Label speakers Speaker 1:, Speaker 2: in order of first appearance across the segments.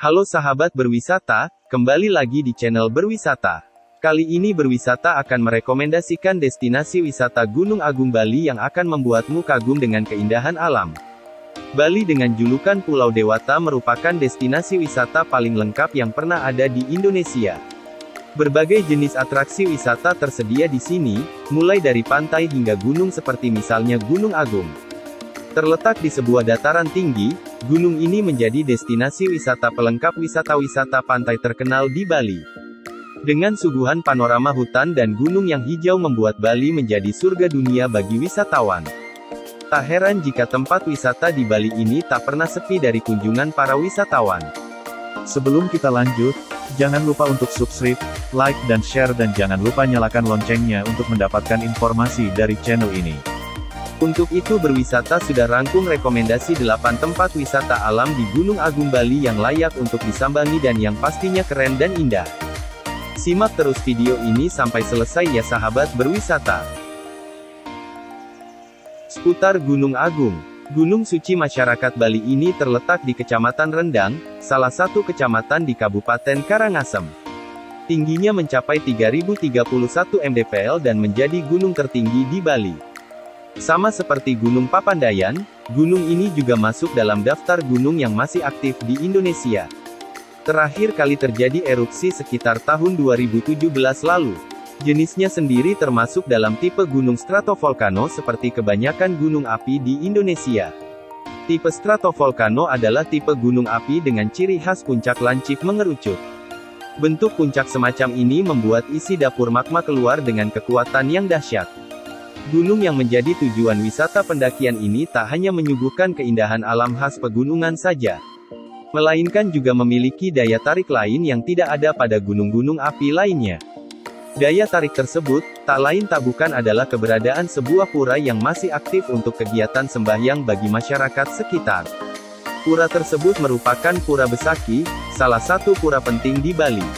Speaker 1: Halo sahabat berwisata, kembali lagi di channel Berwisata. Kali ini Berwisata akan merekomendasikan destinasi wisata Gunung Agung Bali yang akan membuatmu kagum dengan keindahan alam. Bali dengan julukan Pulau Dewata merupakan destinasi wisata paling lengkap yang pernah ada di Indonesia. Berbagai jenis atraksi wisata tersedia di sini, mulai dari pantai hingga gunung seperti misalnya Gunung Agung. Terletak di sebuah dataran tinggi, gunung ini menjadi destinasi wisata pelengkap wisata-wisata pantai terkenal di Bali. Dengan suguhan panorama hutan dan gunung yang hijau membuat Bali menjadi surga dunia bagi wisatawan. Tak heran jika tempat wisata di Bali ini tak pernah sepi dari kunjungan para wisatawan.
Speaker 2: Sebelum kita lanjut, jangan lupa untuk subscribe, like dan share dan jangan lupa nyalakan loncengnya untuk mendapatkan informasi dari channel ini.
Speaker 1: Untuk itu Berwisata sudah rangkum rekomendasi 8 tempat wisata alam di Gunung Agung Bali yang layak untuk disambangi dan yang pastinya keren dan indah. Simak terus video ini sampai selesai ya sahabat berwisata. Seputar Gunung Agung. Gunung suci masyarakat Bali ini terletak di Kecamatan Rendang, salah satu kecamatan di Kabupaten Karangasem. Tingginya mencapai 3031 mdpl dan menjadi gunung tertinggi di Bali. Sama seperti Gunung Papandayan, gunung ini juga masuk dalam daftar gunung yang masih aktif di Indonesia. Terakhir kali terjadi erupsi sekitar tahun 2017 lalu. Jenisnya sendiri termasuk dalam tipe gunung stratovolcano seperti kebanyakan gunung api di Indonesia. Tipe stratovolcano adalah tipe gunung api dengan ciri khas puncak lancip mengerucut. Bentuk puncak semacam ini membuat isi dapur magma keluar dengan kekuatan yang dahsyat. Gunung yang menjadi tujuan wisata pendakian ini tak hanya menyuguhkan keindahan alam khas pegunungan saja, melainkan juga memiliki daya tarik lain yang tidak ada pada gunung-gunung api lainnya. Daya tarik tersebut, tak lain tak bukan adalah keberadaan sebuah pura yang masih aktif untuk kegiatan sembahyang bagi masyarakat sekitar. Pura tersebut merupakan Pura Besaki, salah satu pura penting di Bali.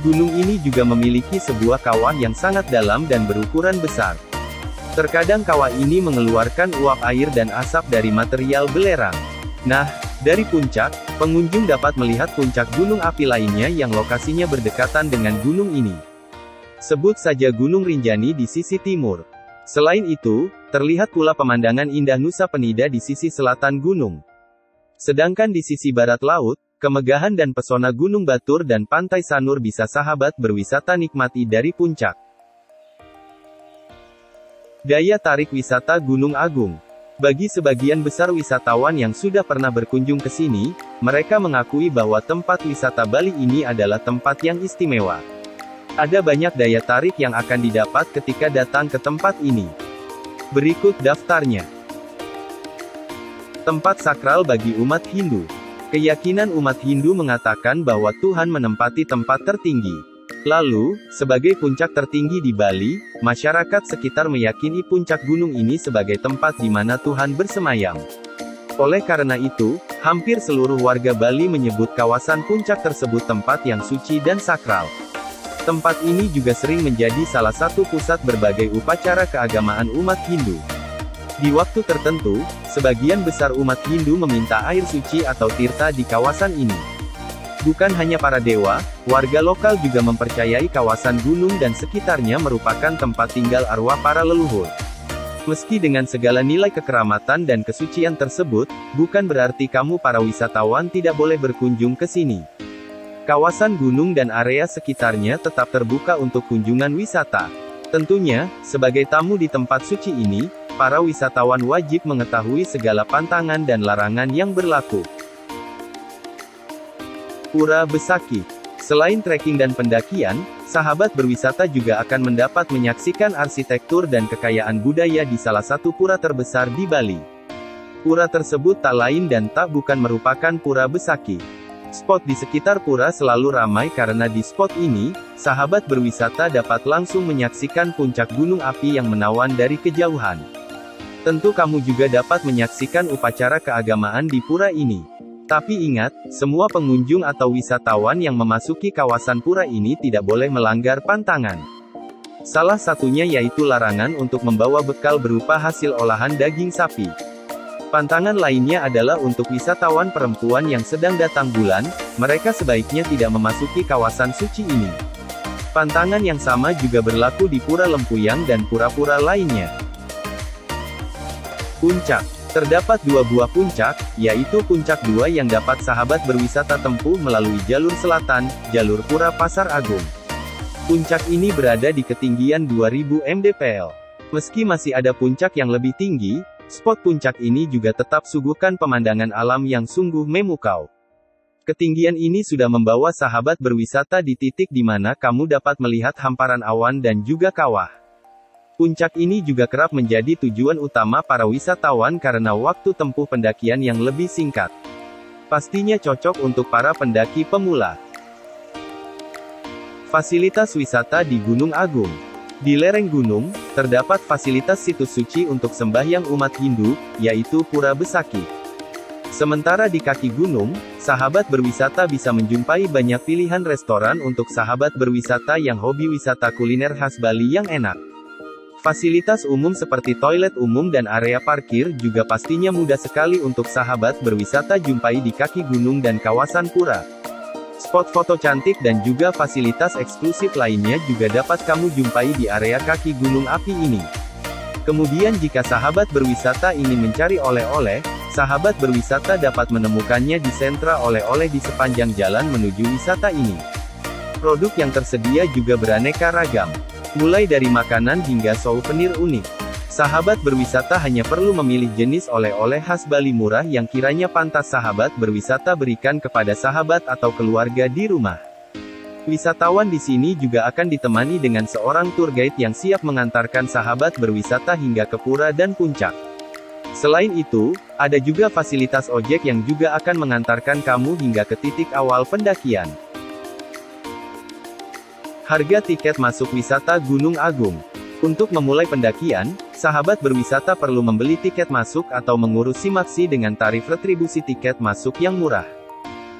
Speaker 1: Gunung ini juga memiliki sebuah kawah yang sangat dalam dan berukuran besar. Terkadang kawah ini mengeluarkan uap air dan asap dari material belerang. Nah, dari puncak, pengunjung dapat melihat puncak gunung api lainnya yang lokasinya berdekatan dengan gunung ini. Sebut saja Gunung Rinjani di sisi timur. Selain itu, terlihat pula pemandangan indah Nusa Penida di sisi selatan gunung. Sedangkan di sisi barat laut, kemegahan dan pesona Gunung Batur dan Pantai Sanur bisa sahabat berwisata nikmati dari puncak. Daya tarik wisata Gunung Agung. Bagi sebagian besar wisatawan yang sudah pernah berkunjung ke sini, mereka mengakui bahwa tempat wisata Bali ini adalah tempat yang istimewa. Ada banyak daya tarik yang akan didapat ketika datang ke tempat ini. Berikut daftarnya. Tempat sakral bagi umat Hindu. Keyakinan umat Hindu mengatakan bahwa Tuhan menempati tempat tertinggi. Lalu, sebagai puncak tertinggi di Bali, masyarakat sekitar meyakini puncak gunung ini sebagai tempat di mana Tuhan bersemayam. Oleh karena itu, hampir seluruh warga Bali menyebut kawasan puncak tersebut tempat yang suci dan sakral. Tempat ini juga sering menjadi salah satu pusat berbagai upacara keagamaan umat Hindu. Di waktu tertentu, sebagian besar umat Hindu meminta air suci atau tirta di kawasan ini. Bukan hanya para dewa, warga lokal juga mempercayai kawasan gunung dan sekitarnya merupakan tempat tinggal arwah para leluhur. Meski dengan segala nilai kekeramatan dan kesucian tersebut, bukan berarti kamu para wisatawan tidak boleh berkunjung ke sini. Kawasan gunung dan area sekitarnya tetap terbuka untuk kunjungan wisata. Tentunya, sebagai tamu di tempat suci ini, para wisatawan wajib mengetahui segala pantangan dan larangan yang berlaku. Pura Besaki. Selain trekking dan pendakian, sahabat berwisata juga akan mendapat menyaksikan arsitektur dan kekayaan budaya di salah satu pura terbesar di Bali. Pura tersebut tak lain dan tak bukan merupakan Pura Besaki. Spot di sekitar pura selalu ramai karena di spot ini, sahabat berwisata dapat langsung menyaksikan puncak gunung api yang menawan dari kejauhan. Tentu kamu juga dapat menyaksikan upacara keagamaan di pura ini. Tapi ingat, semua pengunjung atau wisatawan yang memasuki kawasan pura ini tidak boleh melanggar pantangan. Salah satunya yaitu larangan untuk membawa bekal berupa hasil olahan daging sapi. Pantangan lainnya adalah untuk wisatawan perempuan yang sedang datang bulan, mereka sebaiknya tidak memasuki kawasan suci ini. Pantangan yang sama juga berlaku di Pura Lempuyang dan pura-pura lainnya. Puncak. Terdapat dua buah puncak, yaitu Puncak 2 yang dapat sahabat berwisata tempuh melalui jalur selatan, jalur Pura Pasar Agung. Puncak ini berada di ketinggian 2000 mdpl. Meski masih ada puncak yang lebih tinggi, spot puncak ini juga tetap suguhkan pemandangan alam yang sungguh memukau. Ketinggian ini sudah membawa sahabat berwisata di titik di mana kamu dapat melihat hamparan awan dan juga kawah. Puncak ini juga kerap menjadi tujuan utama para wisatawan karena waktu tempuh pendakian yang lebih singkat. Pastinya cocok untuk para pendaki pemula. Fasilitas wisata di Gunung Agung. Di lereng gunung, terdapat fasilitas situs suci untuk sembahyang umat Hindu, yaitu Pura Besaki. Sementara di kaki gunung, sahabat berwisata bisa menjumpai banyak pilihan restoran untuk sahabat berwisata yang hobi wisata kuliner khas Bali yang enak. Fasilitas umum seperti toilet umum dan area parkir juga pastinya mudah sekali untuk sahabat berwisata jumpai di kaki gunung dan kawasan pura. Spot foto cantik dan juga fasilitas eksklusif lainnya juga dapat kamu jumpai di area kaki gunung api ini. Kemudian jika sahabat berwisata ingin mencari oleh-oleh, sahabat berwisata dapat menemukannya di sentra oleh-oleh di sepanjang jalan menuju wisata ini. Produk yang tersedia juga beraneka ragam, mulai dari makanan hingga souvenir unik. Sahabat berwisata hanya perlu memilih jenis oleh-oleh khas Bali murah yang kiranya pantas sahabat berwisata berikan kepada sahabat atau keluarga di rumah. Wisatawan di sini juga akan ditemani dengan seorang tour guide yang siap mengantarkan sahabat berwisata hingga ke pura dan puncak. Selain itu, ada juga fasilitas ojek yang juga akan mengantarkan kamu hingga ke titik awal pendakian. Harga tiket masuk wisata Gunung Agung. Untuk memulai pendakian, sahabat berwisata perlu membeli tiket masuk atau mengurus SIMAKSI dengan tarif retribusi tiket masuk yang murah.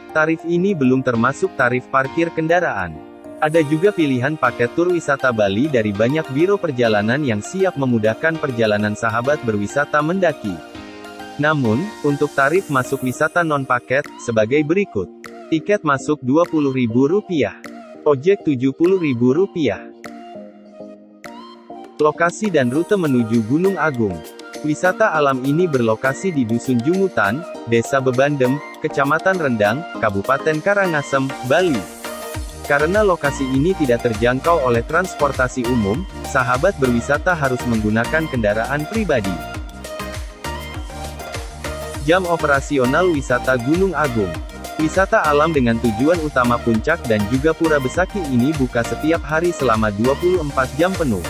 Speaker 1: Tarif ini belum termasuk tarif parkir kendaraan. Ada juga pilihan paket tur wisata Bali dari banyak biro perjalanan yang siap memudahkan perjalanan sahabat berwisata mendaki. Namun, untuk tarif masuk wisata non-paket, sebagai berikut. Tiket masuk Rp20.000. Ojek Rp70.000. Lokasi dan rute menuju Gunung Agung. Wisata alam ini berlokasi di Dusun Jungutan, Desa Bebandem, Kecamatan Rendang, Kabupaten Karangasem, Bali. Karena lokasi ini tidak terjangkau oleh transportasi umum, sahabat berwisata harus menggunakan kendaraan pribadi. Jam operasional wisata Gunung Agung. Wisata alam dengan tujuan utama puncak dan juga Pura Besaki ini buka setiap hari selama 24 jam penuh.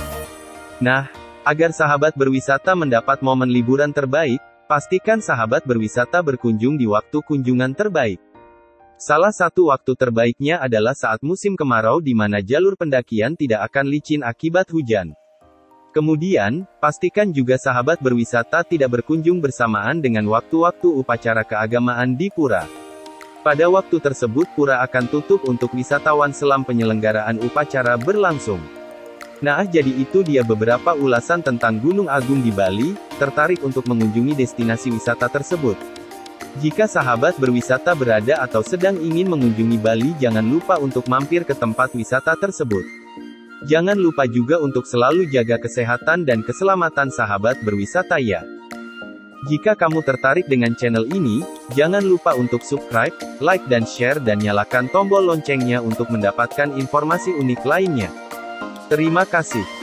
Speaker 1: Nah, agar sahabat berwisata mendapat momen liburan terbaik, pastikan sahabat berwisata berkunjung di waktu kunjungan terbaik. Salah satu waktu terbaiknya adalah saat musim kemarau di mana jalur pendakian tidak akan licin akibat hujan. Kemudian, pastikan juga sahabat berwisata tidak berkunjung bersamaan dengan waktu-waktu upacara keagamaan di pura. Pada waktu tersebut pura akan tutup untuk wisatawan selama penyelenggaraan upacara berlangsung. Nah, jadi itu dia beberapa ulasan tentang Gunung Agung di Bali. Tertarik untuk mengunjungi destinasi wisata tersebut? Jika sahabat berwisata berada atau sedang ingin mengunjungi Bali, jangan lupa untuk mampir ke tempat wisata tersebut. Jangan lupa juga untuk selalu jaga kesehatan dan keselamatan sahabat berwisata ya. Jika kamu tertarik dengan channel ini, jangan lupa untuk subscribe, like dan share dan nyalakan tombol loncengnya untuk mendapatkan informasi unik lainnya. Terima kasih.